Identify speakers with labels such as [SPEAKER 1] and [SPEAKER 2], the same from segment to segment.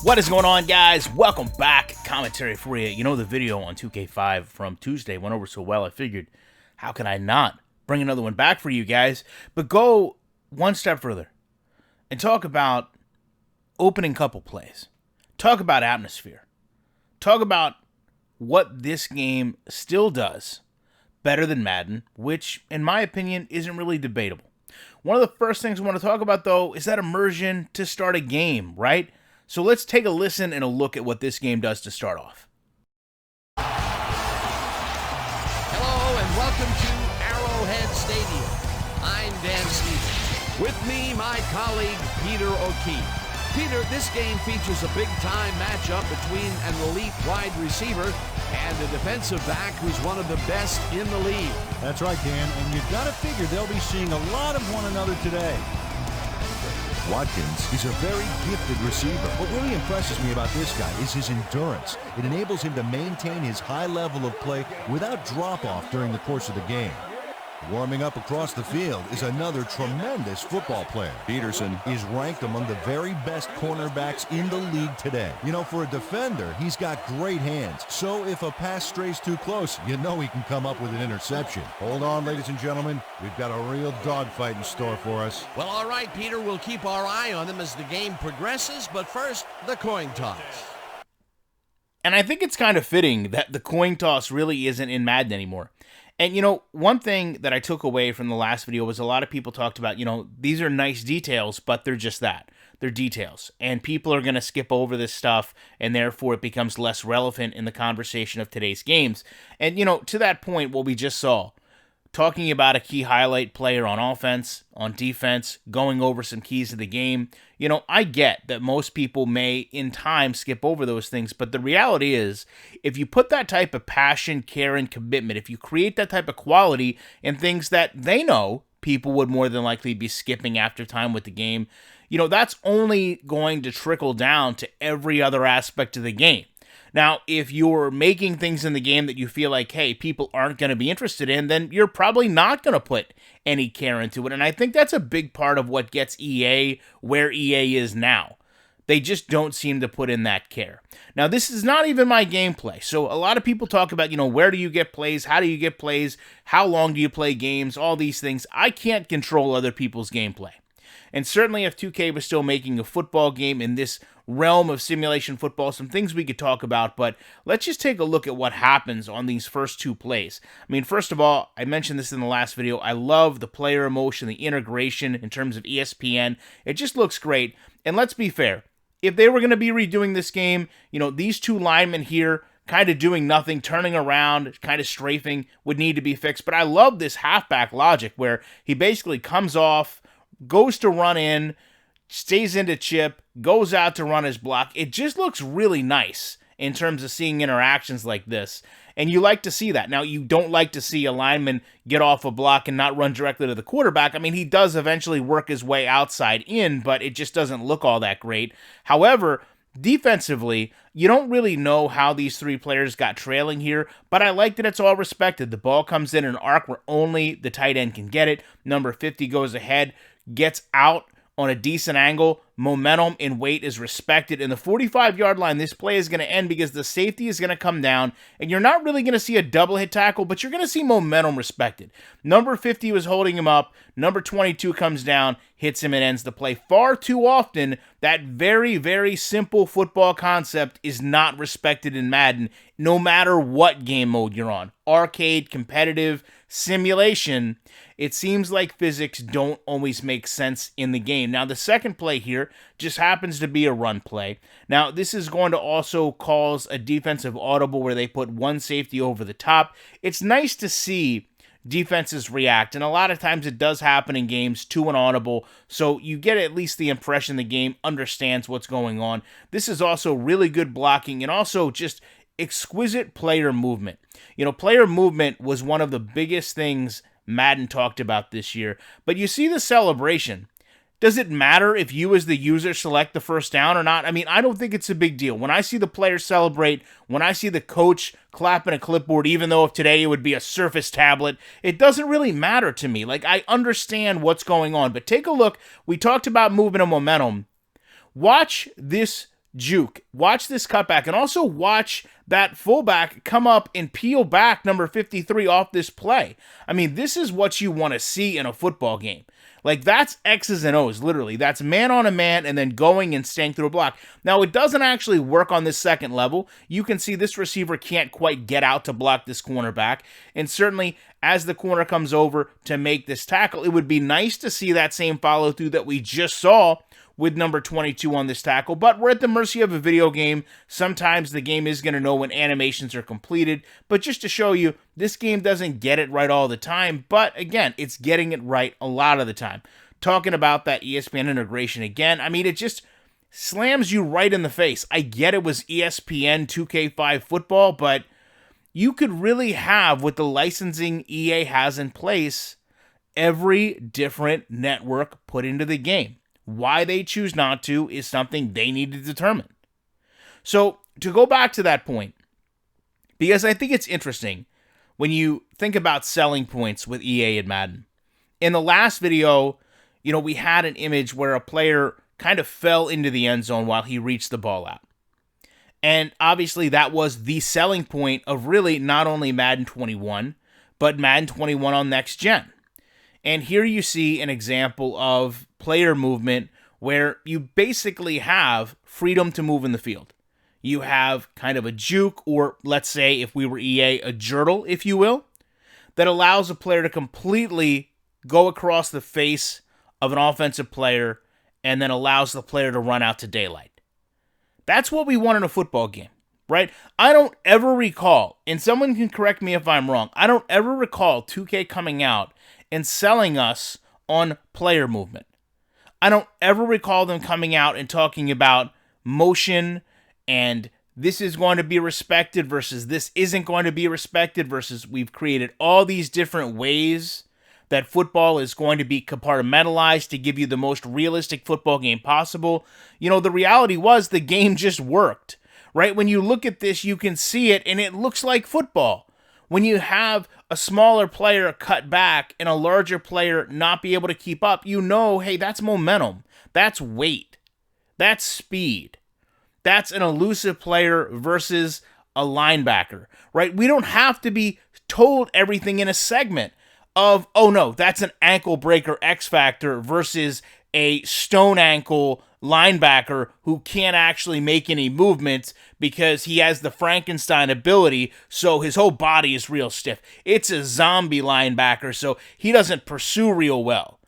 [SPEAKER 1] What is going on, guys? Welcome back. Commentary for you. You know, the video on 2K5 from Tuesday went over so well, I figured, how can I not bring another one back for you guys? But go one step further and talk about opening couple plays. Talk about atmosphere. Talk about what this game still does better than Madden, which, in my opinion, isn't really debatable. One of the first things I want to talk about, though, is that immersion to start a game, right? So let's take a listen and a look at what this game does to start off.
[SPEAKER 2] Hello and welcome to Arrowhead Stadium. I'm Dan Stevens. With me, my colleague, Peter O'Keefe. Peter, this game features a big-time matchup between an elite wide receiver and a defensive back who's one of the best in the league.
[SPEAKER 3] That's right, Dan, and you've got to figure they'll be seeing a lot of one another today.
[SPEAKER 4] Watkins is a very gifted receiver.
[SPEAKER 3] What really impresses me about this guy is his endurance. It enables him to maintain his high level of play without drop-off during the course of the game. Warming up across the field is another tremendous football player.
[SPEAKER 4] Peterson
[SPEAKER 3] Is ranked among the very best cornerbacks in the league today. You know, for a defender, he's got great hands. So if a pass strays too close, you know he can come up with an interception. Hold on, ladies and gentlemen. We've got a real dogfight in store for us.
[SPEAKER 2] Well, all right, Peter, we'll keep our eye on them as the game progresses, but first, the coin toss.
[SPEAKER 1] And I think it's kind of fitting that the coin toss really isn't in Madden anymore. And, you know, one thing that I took away from the last video was a lot of people talked about, you know, these are nice details, but they're just that. They're details. And people are going to skip over this stuff, and therefore it becomes less relevant in the conversation of today's games. And, you know, to that point, what we just saw, talking about a key highlight player on offense, on defense, going over some keys of the game. You know, I get that most people may, in time, skip over those things, but the reality is, if you put that type of passion, care, and commitment, if you create that type of quality in things that they know people would more than likely be skipping after time with the game, you know, that's only going to trickle down to every other aspect of the game. Now, if you're making things in the game that you feel like, hey, people aren't going to be interested in, then you're probably not going to put any care into it. And I think that's a big part of what gets EA where EA is now. They just don't seem to put in that care. Now, this is not even my gameplay. So a lot of people talk about, you know, where do you get plays? How do you get plays? How long do you play games? All these things. I can't control other people's gameplay. And certainly if 2K was still making a football game in this realm of simulation football, some things we could talk about, but let's just take a look at what happens on these first two plays. I mean, first of all, I mentioned this in the last video, I love the player emotion, the integration in terms of ESPN. It just looks great. And let's be fair, if they were going to be redoing this game, you know, these two linemen here kind of doing nothing, turning around, kind of strafing would need to be fixed. But I love this halfback logic where he basically comes off, goes to run in, stays into chip, goes out to run his block. It just looks really nice in terms of seeing interactions like this. And you like to see that. Now, you don't like to see a lineman get off a block and not run directly to the quarterback. I mean, he does eventually work his way outside in, but it just doesn't look all that great. However, defensively, you don't really know how these three players got trailing here, but I like that it's all respected. The ball comes in an arc where only the tight end can get it. Number 50 goes ahead, gets out on a decent angle, momentum and weight is respected. In the 45-yard line, this play is going to end because the safety is going to come down, and you're not really going to see a double hit tackle, but you're going to see momentum respected. Number 50 was holding him up. Number 22 comes down, hits him, and ends the play. Far too often, that very, very simple football concept is not respected in Madden, no matter what game mode you're on. Arcade, competitive, simulation, it seems like physics don't always make sense in the game. Now, the second play here just happens to be a run play. Now, this is going to also cause a defensive audible where they put one safety over the top. It's nice to see defenses react, and a lot of times it does happen in games to an audible, so you get at least the impression the game understands what's going on. This is also really good blocking and also just exquisite player movement. You know, player movement was one of the biggest things Madden talked about this year, but you see the celebration. Does it matter if you as the user select the first down or not? I mean, I don't think it's a big deal. When I see the players celebrate, when I see the coach clapping a clipboard, even though if today it would be a Surface tablet, it doesn't really matter to me. Like, I understand what's going on. But take a look. We talked about movement and momentum. Watch this juke. Watch this cutback. And also watch that fullback come up and peel back number 53 off this play. I mean, this is what you want to see in a football game. Like, that's X's and O's, literally. That's man on a man and then going and staying through a block. Now, it doesn't actually work on this second level. You can see this receiver can't quite get out to block this cornerback. And certainly, as the corner comes over to make this tackle, it would be nice to see that same follow-through that we just saw with number 22 on this tackle, but we're at the mercy of a video game. Sometimes the game is going to know when animations are completed, but just to show you, this game doesn't get it right all the time, but again, it's getting it right a lot of the time. Talking about that ESPN integration again, I mean, it just slams you right in the face. I get it was ESPN 2K5 football, but you could really have, with the licensing EA has in place, every different network put into the game. Why they choose not to is something they need to determine. So, to go back to that point, because I think it's interesting when you think about selling points with EA and Madden. In the last video, we had an image where a player kind of fell into the end zone while he reached the ball out. And obviously that was the selling point of really not only Madden 21, but Madden 21 on Next Gen. And here you see an example of player movement where you basically have freedom to move in the field. You have kind of a juke, or let's say if we were EA, a jurtle, if you will, that allows a player to completely go across the face of an offensive player and then allows the player to run out to daylight. That's what we want in a football game, right? I don't ever recall, and someone can correct me if I'm wrong, I don't ever recall 2K coming out and selling us on player movement. I don't ever recall them coming out and talking about motion and this is going to be respected versus this isn't going to be respected versus we've created all these different ways that football is going to be compartmentalized to give you the most realistic football game possible. The reality was the game just worked, right? When you look at this, you can see it and it looks like football. When you have a smaller player cut back and a larger player not be able to keep up, hey, that's momentum. That's weight. That's speed. That's an elusive player versus a linebacker, right? We don't have to be told everything in a segment of, oh no, that's an ankle breaker X factor versus a stone ankle linebacker who can't actually make any movements because he has the Frankenstein ability, so his whole body is real stiff. It's a zombie linebacker, so he doesn't pursue real well.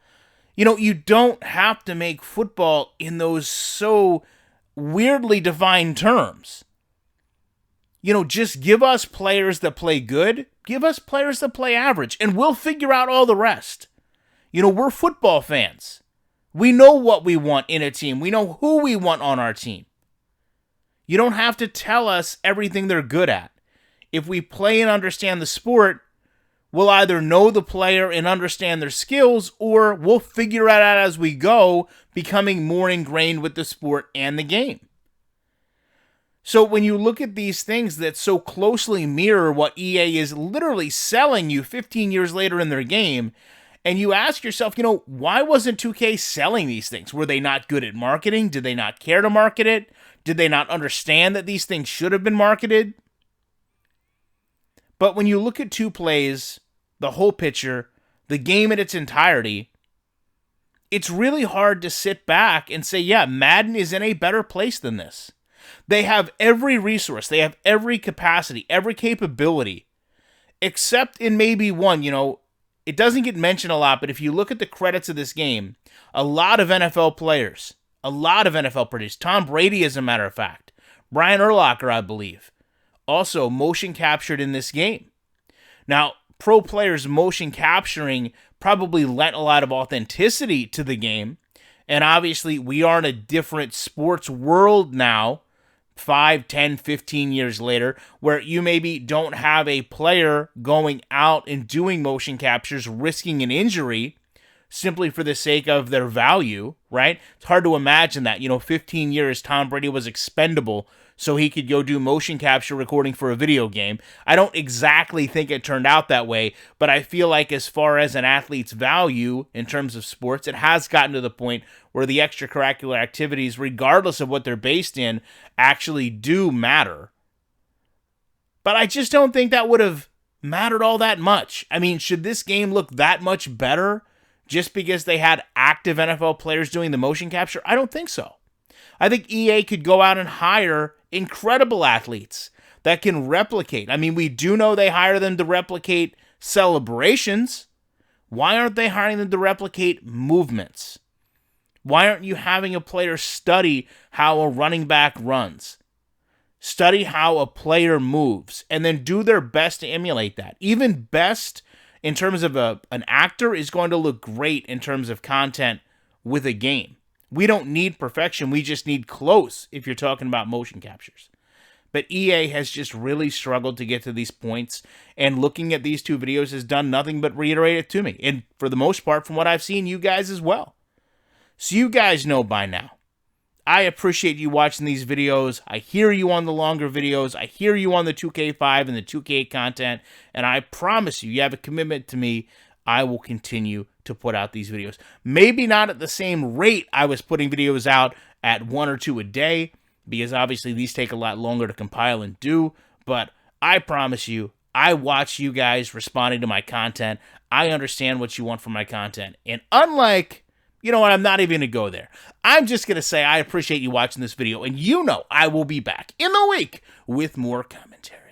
[SPEAKER 1] You don't have to make football in those so weirdly defined terms. Just give us players that play good, give us players that play average, and we'll figure out all the rest. We're football fans. We know what we want in a team. We know who we want on our team. You don't have to tell us everything they're good at. If we play and understand the sport, we'll either know the player and understand their skills, or we'll figure it out as we go, becoming more ingrained with the sport and the game. So when you look at these things that so closely mirror what EA is literally selling you 15 years later in their game, and you ask yourself, why wasn't 2K selling these things? Were they not good at marketing? Did they not care to market it? Did they not understand that these things should have been marketed? But when you look at two plays, the whole picture, the game in its entirety, it's really hard to sit back and say, yeah, Madden is in a better place than this. They have every resource, they have every capacity, every capability, except in maybe one, it doesn't get mentioned a lot, but if you look at the credits of this game, a lot of NFL players, Tom Brady, as a matter of fact, Brian Urlacher, I believe, also motion captured in this game. Now, pro players motion capturing probably lent a lot of authenticity to the game, and obviously we are in a different sports world now, 5, 10, 15 years later, where you maybe don't have a player going out and doing motion captures, risking an injury. simply for the sake of their value, right? It's hard to imagine that, 15 years Tom Brady was expendable so he could go do motion capture recording for a video game. I don't exactly think it turned out that way, but I feel like as far as an athlete's value in terms of sports, it has gotten to the point where the extracurricular activities, regardless of what they're based in, actually do matter. But I just don't think that would have mattered all that much. I mean, should this game look that much better just because they had active NFL players doing the motion capture? I don't think so. I think EA could go out and hire incredible athletes that can replicate. I mean, we do know they hire them to replicate celebrations. Why aren't they hiring them to replicate movements? Why aren't you having a player study how a running back runs? Study how a player moves and then do their best to emulate that. Even best in terms of an actor is going to look great in terms of content with a game. We don't need perfection. We just need close if you're talking about motion captures. But EA has just really struggled to get to these points, and looking at these two videos has done nothing but reiterate it to me. And for the most part, from what I've seen, you guys as well. So you guys know by now. I appreciate you watching these videos. I hear you on the longer videos. I hear you on the 2K5 and the 2K content. And I promise you have a commitment to me. I will continue to put out these videos. Maybe not at the same rate I was putting videos out at 1 or 2 a day, because obviously these take a lot longer to compile and do. But I promise you, I watch you guys responding to my content. I understand what you want from my content. And unlike... You know what? I'm not even going to go there. I'm just going to say I appreciate you watching this video, and I will be back in the week with more commentary.